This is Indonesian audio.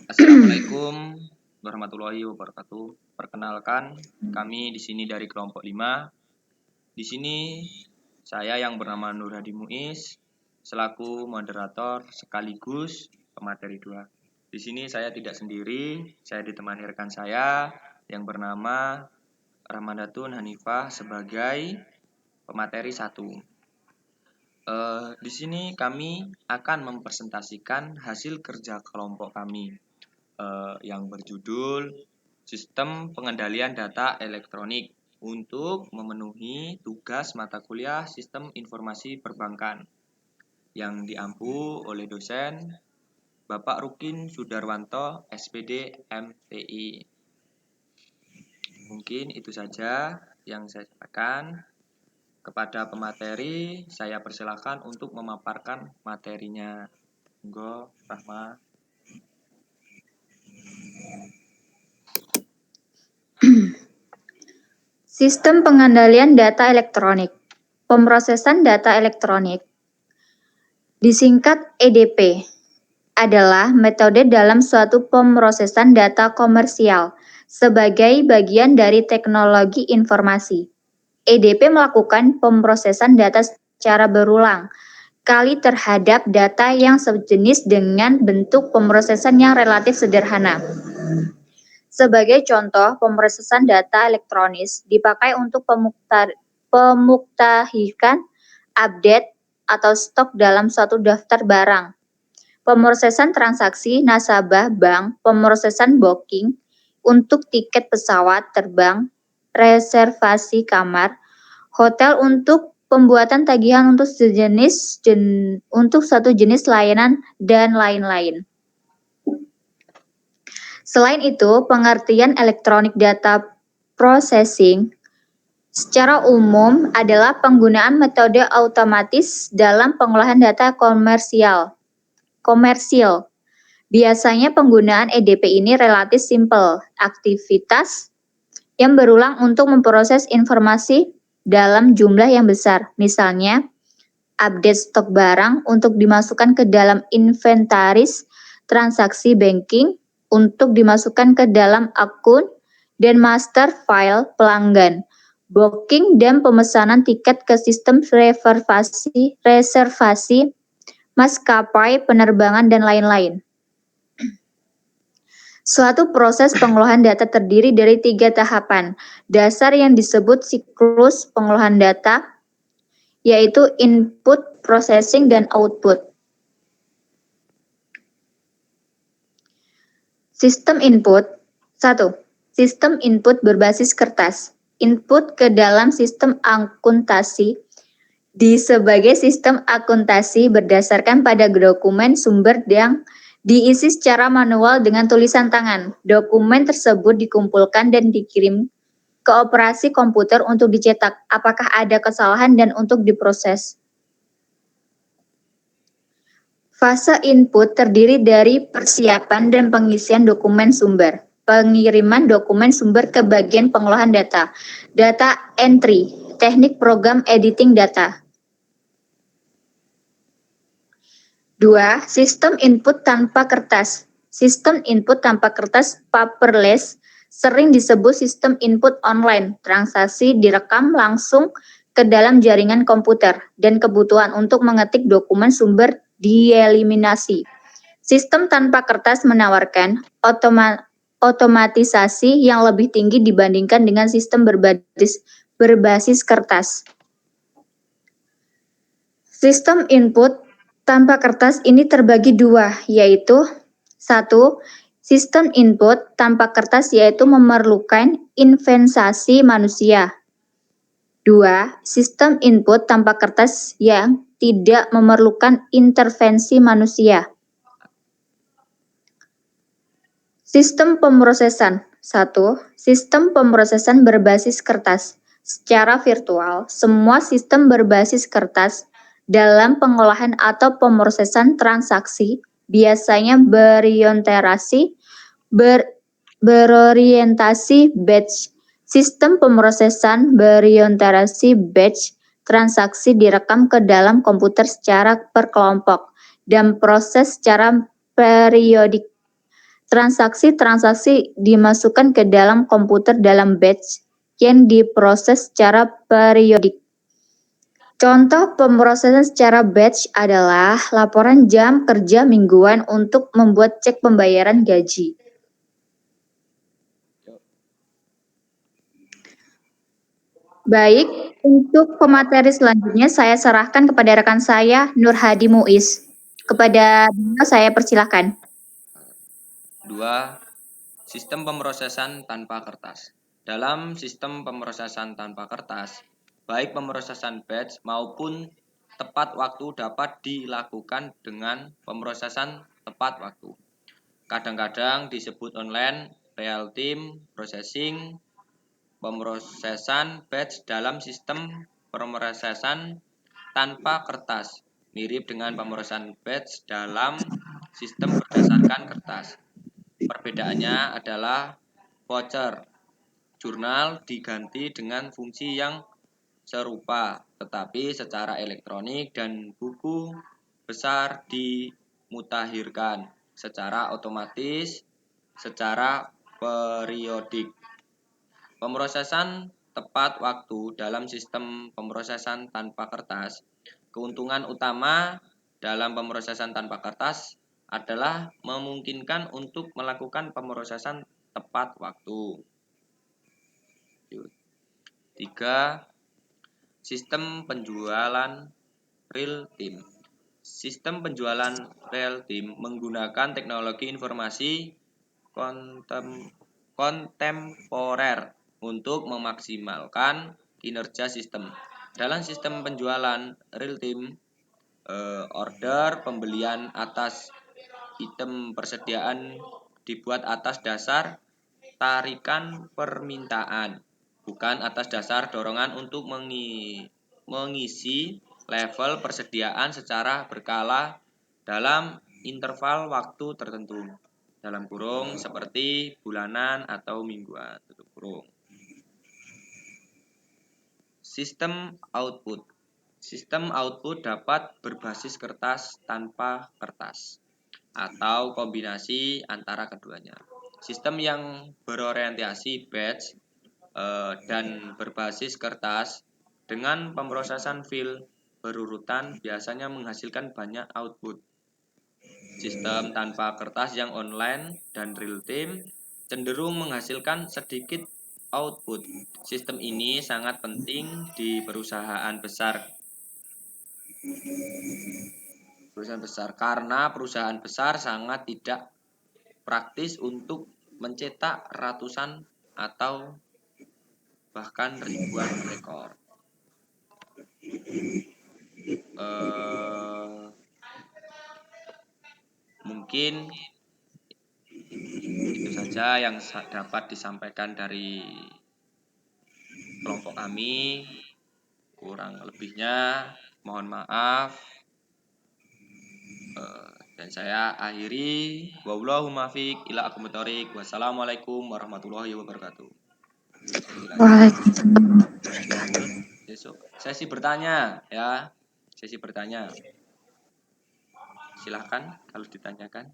Assalamualaikum warahmatullahi wabarakatuh. Perkenalkan, kami di sini dari kelompok 5. Di sini saya yang bernama Nur Hadi Muiz selaku moderator sekaligus pemateri 2. Di sini saya tidak sendiri, saya ditemani rekan saya yang bernama Rahmandatun Hanifah sebagai pemateri 1. Di sini kami akan mempresentasikan hasil kerja kelompok kami yang berjudul Sistem Pengendalian Data Elektronik untuk memenuhi tugas mata kuliah Sistem Informasi Perbankan yang diampu oleh dosen Bapak Rukin Sudarwanto, SPD MTI. Mungkin itu saja yang saya sampaikan. Kepada pemateri, saya persilakan untuk memaparkan materinya. Monggo, Rahma. Sistem pengendalian data elektronik. Pemrosesan data elektronik, disingkat EDP, adalah metode dalam suatu pemrosesan data komersial sebagai bagian dari teknologi informasi. EDP melakukan pemrosesan data secara berulang kali terhadap data yang sejenis dengan bentuk pemrosesan yang relatif sederhana. Sebagai contoh, pemrosesan data elektronis dipakai untuk pemuktahikan update atau stok dalam suatu daftar barang. Pemrosesan transaksi nasabah bank, pemrosesan booking untuk tiket pesawat terbang, reservasi kamar, hotel untuk pembuatan tagihan untuk satu jenis layanan dan lain-lain. Selain itu, pengertian electronic data processing secara umum adalah penggunaan metode otomatis dalam pengolahan data komersil. Biasanya penggunaan EDP ini relatif simpel, aktivitas yang berulang untuk memproses informasi dalam jumlah yang besar. Misalnya, update stok barang untuk dimasukkan ke dalam inventaris transaksi banking, untuk dimasukkan ke dalam akun dan master file pelanggan, booking dan pemesanan tiket ke sistem reservasi maskapai penerbangan, dan lain-lain. Suatu proses pengolahan data terdiri dari 3 tahapan dasar yang disebut siklus pengolahan data, yaitu input, processing, dan output. Sistem input. 1. Sistem input berbasis kertas. Input ke dalam sistem akuntansi sebagai sistem akuntansi berdasarkan pada dokumen sumber yang diisi secara manual dengan tulisan tangan. Dokumen tersebut dikumpulkan dan dikirim ke operasi komputer untuk dicetak apakah ada kesalahan dan untuk diproses. Fase input terdiri dari persiapan dan pengisian dokumen sumber, pengiriman dokumen sumber ke bagian pengolahan data, data entry, teknik program editing data. 2. Sistem input tanpa kertas. Sistem input tanpa kertas paperless sering disebut sistem input online. Transaksi direkam langsung ke dalam jaringan komputer dan kebutuhan untuk mengetik dokumen sumber dieliminasi. Sistem tanpa kertas menawarkan otomatisasi yang lebih tinggi dibandingkan dengan sistem berbasis kertas. Sistem input tanpa kertas ini terbagi 2, yaitu 1. Sistem input tanpa kertas yaitu memerlukan investasi manusia. 2. Sistem input tanpa kertas yang tidak memerlukan intervensi manusia. Sistem pemrosesan. 1. Sistem pemrosesan berbasis kertas. Secara virtual, semua sistem berbasis kertas dalam pengolahan atau pemrosesan transaksi biasanya berorientasi batch. Sistem pemrosesan berorientasi batch, transaksi direkam ke dalam komputer secara per kelompok dan proses secara periodik. Transaksi-transaksi dimasukkan ke dalam komputer dalam batch yang diproses secara periodik. Contoh pemrosesan secara batch adalah laporan jam kerja mingguan untuk membuat cek pembayaran gaji. Baik, untuk pemateri selanjutnya saya serahkan kepada rekan saya, Nur Hadi Muiz. Kepada beliau saya persilahkan. 2. Sistem pemrosesan tanpa kertas. Dalam sistem pemrosesan tanpa kertas, baik pemrosesan batch maupun tepat waktu dapat dilakukan dengan pemrosesan tepat waktu. Kadang-kadang disebut online real-time processing. Pemrosesan batch dalam sistem pemrosesan tanpa kertas mirip dengan pemrosesan batch dalam sistem berdasarkan kertas. Perbedaannya adalah voucher jurnal diganti dengan fungsi yang serupa, tetapi secara elektronik, dan buku besar dimutakhirkan secara otomatis secara periodik. Pemrosesan tepat waktu dalam sistem pemrosesan tanpa kertas. Keuntungan utama dalam pemrosesan tanpa kertas adalah memungkinkan untuk melakukan pemrosesan tepat waktu. 3. Sistem penjualan real time. Sistem penjualan real time menggunakan teknologi informasi kontemporer untuk memaksimalkan kinerja sistem. Dalam sistem penjualan real time, order pembelian atas item persediaan dibuat atas dasar tarikan permintaan, bukan atas dasar dorongan untuk mengisi level persediaan secara berkala dalam interval waktu tertentu. Dalam kurung seperti bulanan atau mingguan, tutup kurung. Sistem output. Sistem output dapat berbasis kertas tanpa kertas atau kombinasi antara keduanya. Sistem yang berorientasi batch dan berbasis kertas dengan pemrosesan file berurutan biasanya menghasilkan banyak output. Sistem tanpa kertas yang online dan real time cenderung menghasilkan sedikit output. Sistem ini sangat penting di perusahaan besar. Karena perusahaan besar sangat tidak praktis untuk mencetak ratusan atau bahkan ribuan rekor. Mungkin itu saja yang dapat disampaikan dari kelompok kami. Kurang lebihnya mohon maaf. Dan saya akhiri. Wallahummafiq ila aqwamit. Wassalamualaikum warahmatullahi wabarakatuh. Waalaikumsalam. Lanjut besok sesi bertanya ya. Sesi bertanya. Silahkan kalau ditanyakan.